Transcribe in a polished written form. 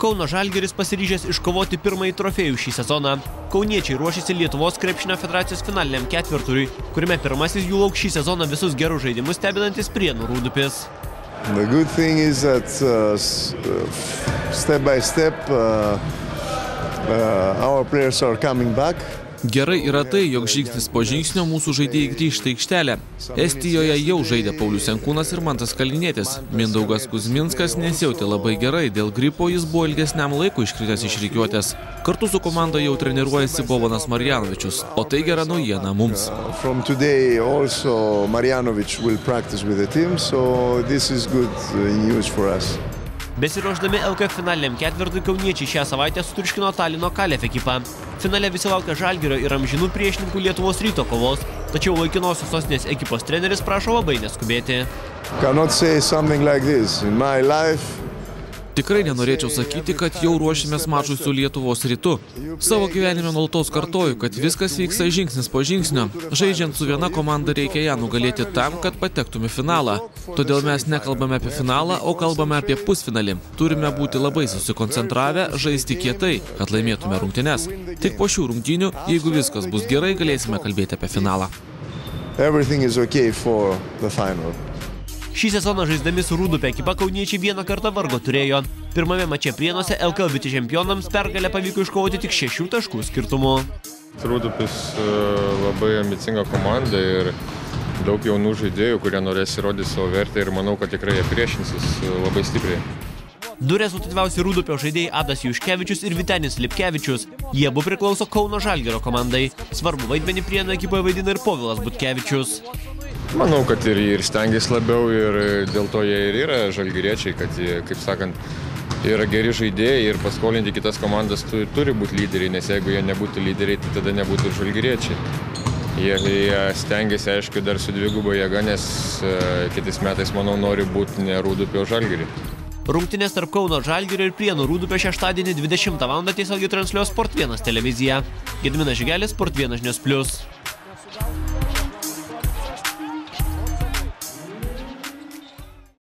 Kauno Žalgiris pasiryžęs iškovoti pirmąjį trofėjų šį sezoną. Kauniečiai ruošiasi Lietuvos krepšinio federacijos finaliniam ketvirturiui, kuriame pirmasis jų lauks šį sezoną visus gerus žaidimus stebinantis Prienų Rūdupis. The good thing is that step by step our players are coming back. Gerai yra tai, jog žingsnis po žingsnio mūsų žaidėjai grįžta į aikštelę. Estijoje jau žaidė Paulius Jankūnas ir Mantas Kalnietis. Mindaugas Kuzminskas nesijautė labai gerai, dėl gripo jis buvo ilgesniam laikui iškritęs iš rikiuotės. Kartu su komanda jau treniruojasi Bovanas Marjanovičius, o tai gera naujiena mums. From today also Marjanovič will practice with the team, so this is good news for us. Besiruošdami LKF finaliniam ketvirtui kauniečiai šią savaitę sutriuškino Talino Kalef ekipą. Finale visi laukia Žalgirio ir amžinų priešininkų Lietuvos Ryto kovos, tačiau laikinosios sostinės ekipos treneris prašo labai neskubėti. Cannot say something like this. In my life, Tikrai nenorėčiau sakyti, kad jau ruošimės mačui su Lietuvos Rytu. Savo gyvenime nuolatos kartoju, kad viskas vyksta žingsnis po žingsnio. Žaidžiant su viena komanda reikia ją nugalėti tam, kad patektume finalą. Todėl mes nekalbame apie finalą, o kalbame apie pusfinalį. Turime būti labai susikoncentravę, žaisti kietai, kad laimėtume rungtynes. Tik po šių rungtynių, jeigu viskas bus gerai, galėsime kalbėti apie finalą. everything is okay for the final. Šį sezoną žaisdami su Rūdupio ekipa kauniečiai vieną kartą vargo turėjo. Pirmame mače Prienuose LKL vicečempionams pergalę pavyko iškovoti tik 6 taškų skirtumu. Rūdupis labai ambicinga komanda ir daug jaunų žaidėjų, kurie norės įrodyti savo vertę ir manau, kad tikrai jie priešinsis labai stipriai. Du rezultatyviausi Rūdupio žaidėjai Adas Juškevičius ir Vytenis Lipkevičius. Jie abu priklauso Kauno Žalgirio komandai. Svarbu vaidmenį Prienų ekipoje vaidina ir Povilas Butkevičius. Manau, kad ir stengiasi labiau ir dėl to jie ir yra žalgiriečiai, kad jie, kaip sakant, yra geri žaidėjai ir paskolinti kitas komandas turi būti lyderiai, nes jeigu jie nebūtų lyderiai, tai tada nebūtų ir žalgiriečiai. Jie stengiasi, aišku, dar su dviguba jėga, nes kitais metais, manau, nori būti ne Rūdupio Žalgirį. Rungtynės tarp Kauno Žalgirio ir Prienų Rūdupio šeštadienį 20 val. Tiesiogiai transliuos Sport 1 televizija. Gediminas Žigelis, Sport 1 žinios plius.